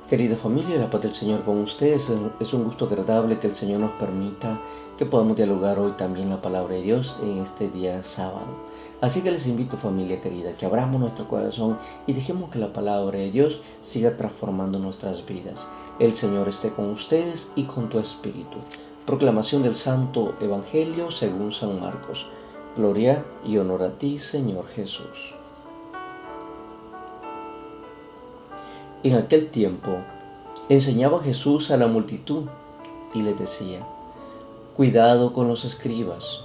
Querida familia, la paz del Señor con ustedes. Es un gusto agradable que el Señor nos permita que podamos dialogar hoy también la palabra de Dios en este día sábado. Así que les invito, familia querida, que abramos nuestro corazón y dejemos que la palabra de Dios siga transformando nuestras vidas. El Señor esté con ustedes y con tu espíritu. Proclamación del Santo Evangelio según San Marcos. Gloria y honor a ti, Señor Jesús. En aquel tiempo enseñaba Jesús a la multitud y les decía: cuidado con los escribas.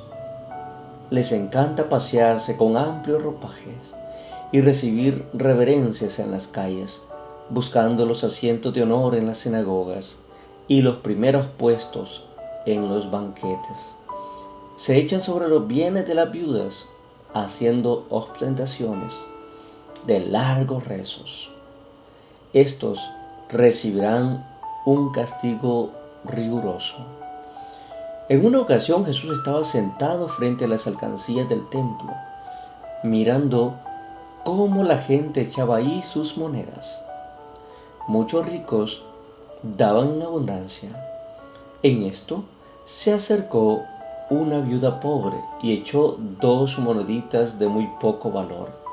Les encanta pasearse con amplios ropajes y recibir reverencias en las calles, buscando los asientos de honor en las sinagogas y los primeros puestos en los banquetes. Se echan sobre los bienes de las viudas, haciendo ostentaciones de largos rezos. Estos recibirán un castigo riguroso. En una ocasión Jesús estaba sentado frente a las alcancías del templo, mirando cómo la gente echaba ahí sus monedas. Muchos ricos daban en abundancia. En esto se acercó una viuda pobre y echó 2 moneditas de muy poco valor.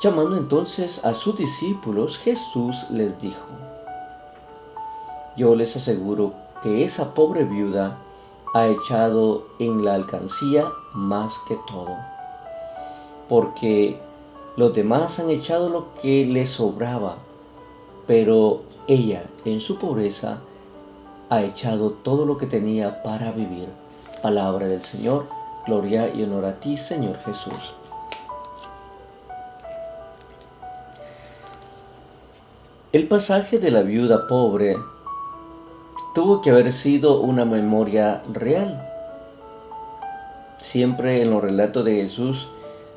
Llamando entonces a sus discípulos, Jesús les dijo: yo les aseguro que esa pobre viuda ha echado en la alcancía más que todo, porque los demás han echado lo que les sobraba, pero ella, en su pobreza, ha echado todo lo que tenía para vivir. Palabra del Señor. Gloria y honor a ti, Señor Jesús. El pasaje de la viuda pobre tuvo que haber sido una memoria real. Siempre en los relatos de Jesús,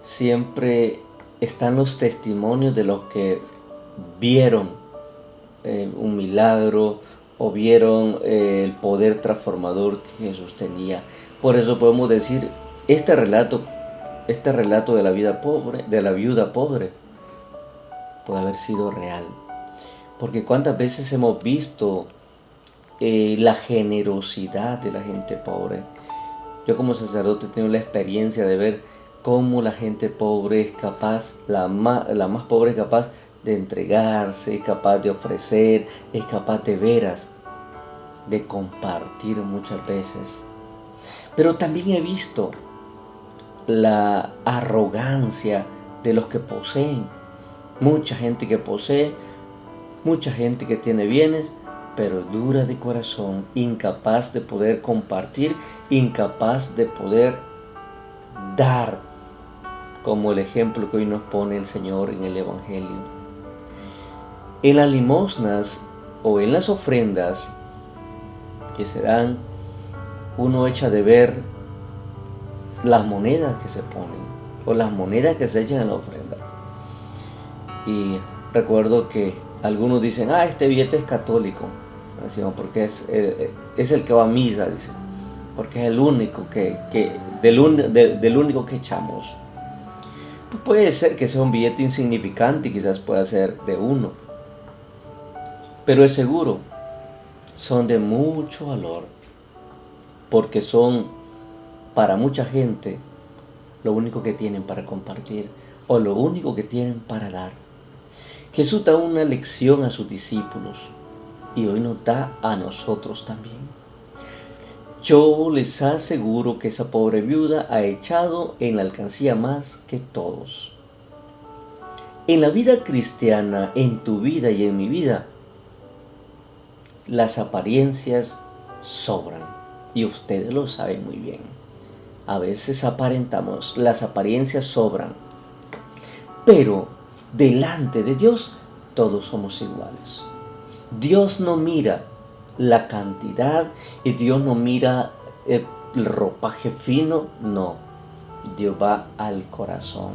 siempre están los testimonios de los que vieron un milagro o vieron el poder transformador que Jesús tenía. Por eso podemos decir, este relato de la vida pobre, de la viuda pobre, puede haber sido real. Porque cuántas veces hemos visto la generosidad de la gente pobre. Yo como sacerdote he tenido la experiencia de ver cómo la gente pobre es capaz, la más pobre es capaz de entregarse, es capaz de ofrecer, es capaz de veras de compartir muchas veces. Pero también he visto la arrogancia de los que poseen. Mucha gente que posee, mucha gente que tiene bienes, pero dura de corazón, incapaz de poder compartir, incapaz de poder dar, como el ejemplo que hoy nos pone el Señor en el Evangelio. En las limosnas o en las ofrendas que se dan, uno echa de ver las monedas que se ponen o las monedas que se echan en la ofrenda. Y recuerdo que algunos dicen: este billete es católico, decimos, porque es el que va a misa, dicen, porque es el único del único que echamos. Pues puede ser que sea un billete insignificante y quizás pueda ser de 1, pero es seguro, son de mucho valor, porque son para mucha gente lo único que tienen para compartir o lo único que tienen para dar. Jesús da una lección a sus discípulos y hoy nos da a nosotros también. Yo les aseguro que esa pobre viuda ha echado en la alcancía más que todos. En la vida cristiana, en tu vida y en mi vida, las apariencias sobran y ustedes lo saben muy bien. A veces aparentamos, las apariencias sobran, pero delante de Dios todos somos iguales. Dios no mira la cantidad y Dios no mira el ropaje fino, no. Dios va al corazón.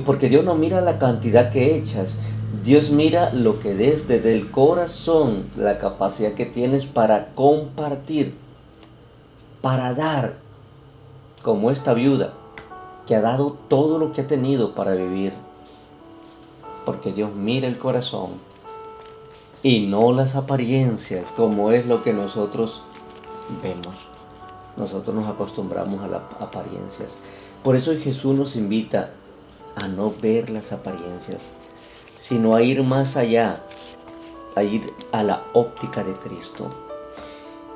Porque Dios no mira la cantidad que echas, Dios mira lo que des desde el corazón, la capacidad que tienes para compartir, para dar, como esta viuda que ha dado todo lo que ha tenido para vivir. porque Dios mira el corazón y no las apariencias, como es lo que nosotros vemos. Nosotros nos acostumbramos a las apariencias. Por eso Jesús nos invita a no ver las apariencias, sino a ir más allá, a ir a la óptica de Cristo.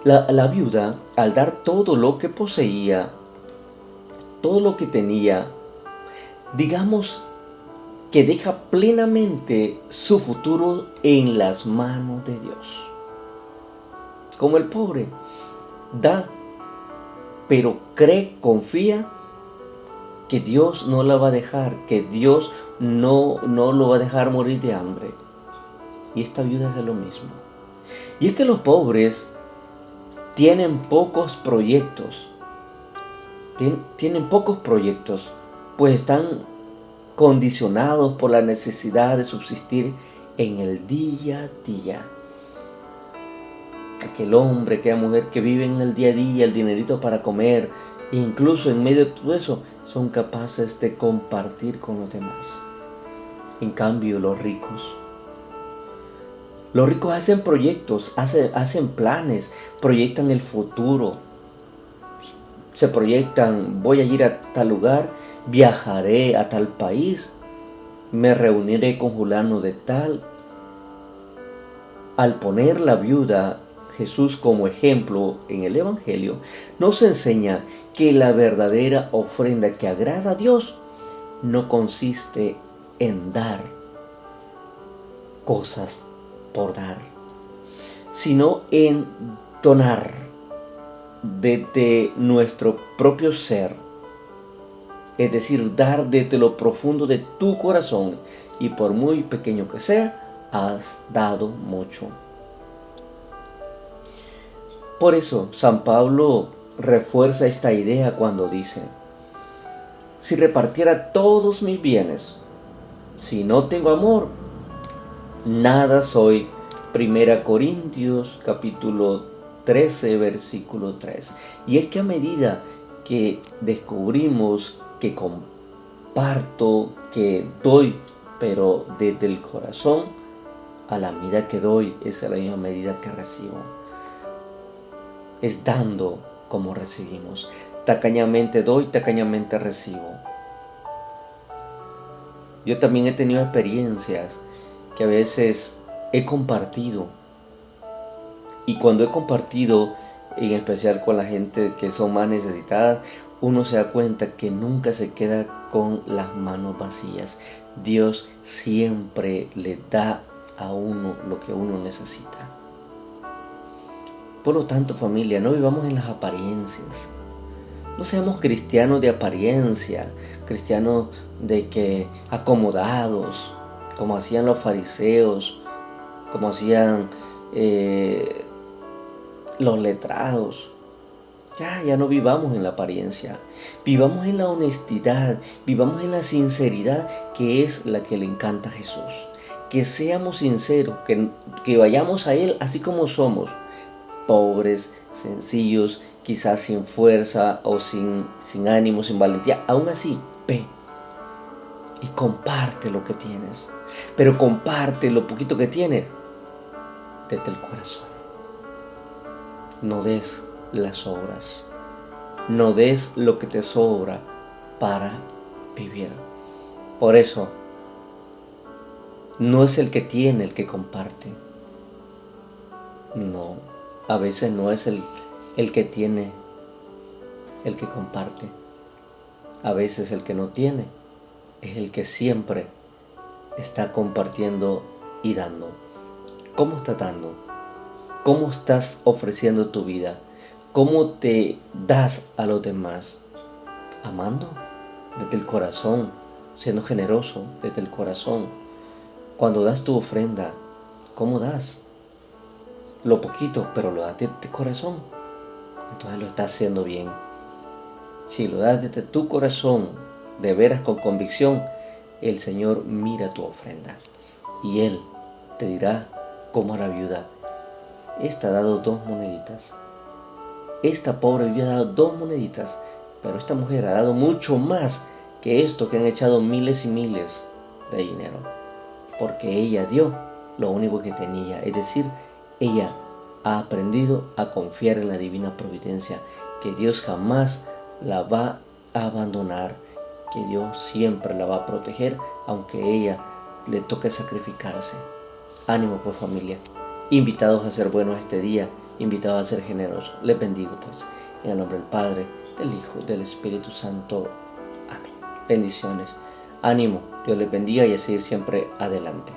La viuda, al dar todo lo que poseía, todo lo que tenía, digamos que deja plenamente su futuro en las manos de Dios. Como el pobre, da, pero cree, confía que Dios no la va a dejar, que Dios no lo va a dejar morir de hambre. Y esta viuda hace lo mismo. Y es que los pobres tienen pocos proyectos. Tienen pocos proyectos, pues están condicionados por la necesidad de subsistir en el día a día. Aquel hombre, aquella mujer que vive en el día a día, el dinerito para comer, e incluso en medio de todo eso, son capaces de compartir con los demás. En cambio, los ricos hacen proyectos, hacen planes, proyectan el futuro. Se proyectan, voy a ir a tal lugar, viajaré a tal país, me reuniré con fulano de tal. Al poner la viuda Jesús como ejemplo en el Evangelio, nos enseña que la verdadera ofrenda que agrada a Dios no consiste en dar cosas por dar, sino en donar desde nuestro propio ser, es decir, dar desde lo profundo de tu corazón, y por muy pequeño que sea, has dado mucho. Por eso San Pablo refuerza esta idea cuando dice: si repartiera todos mis bienes, si no tengo amor, nada soy. 1 Corintios capítulo 13, versículo 3. Y es que a medida que descubrimos que comparto, que doy, pero desde el corazón, a la medida que doy es a la misma medida que recibo. Es dando como recibimos. Tacañamente doy, tacañamente recibo. Yo también he tenido experiencias que a veces he compartido. Y cuando he compartido, en especial con la gente que son más necesitadas, uno se da cuenta que nunca se queda con las manos vacías. Dios siempre le da a uno lo que uno necesita. Por lo tanto, familia, no vivamos en las apariencias. No seamos cristianos de apariencia, cristianos de que acomodados, como hacían los fariseos, como hacían los letrados. Ya no vivamos en la apariencia, vivamos en la honestidad, vivamos en la sinceridad, que es la que le encanta a Jesús. Que seamos sinceros, que vayamos a Él así como somos, pobres, sencillos, quizás sin fuerza o sin ánimo, sin valentía. Aún así, ve y comparte lo que tienes, pero comparte lo poquito que tienes desde el corazón. No des las obras, no des lo que te sobra para vivir. Por eso, no es el que tiene el que comparte. No, a veces no es el que tiene el que comparte. A veces el que no tiene es el que siempre está compartiendo y dando. ¿Cómo estás dando? ¿Cómo estás ofreciendo tu vida? ¿Cómo te das a los demás? Amando desde el corazón, siendo generoso desde el corazón. Cuando das tu ofrenda, ¿cómo das? Lo poquito, pero lo das desde corazón. Entonces lo estás haciendo bien. Si lo das desde tu corazón, de veras con convicción, el Señor mira tu ofrenda y Él te dirá como a la viuda: esta ha dado 2 moneditas. Esta pobre viuda ha dado 2 moneditas, pero esta mujer ha dado mucho más que esto que han echado miles y miles de dinero. porque ella dio lo único que tenía, es decir, ella ha aprendido a confiar en la divina providencia, que Dios jamás la va a abandonar, que Dios siempre la va a proteger, aunque ella le toque sacrificarse. Ánimo pues familia, invitados a ser buenos este día, invitados a ser generosos. Les bendigo pues, en el nombre del Padre, del Hijo, del Espíritu Santo. Amén. Bendiciones. Ánimo, Dios les bendiga y a seguir siempre adelante.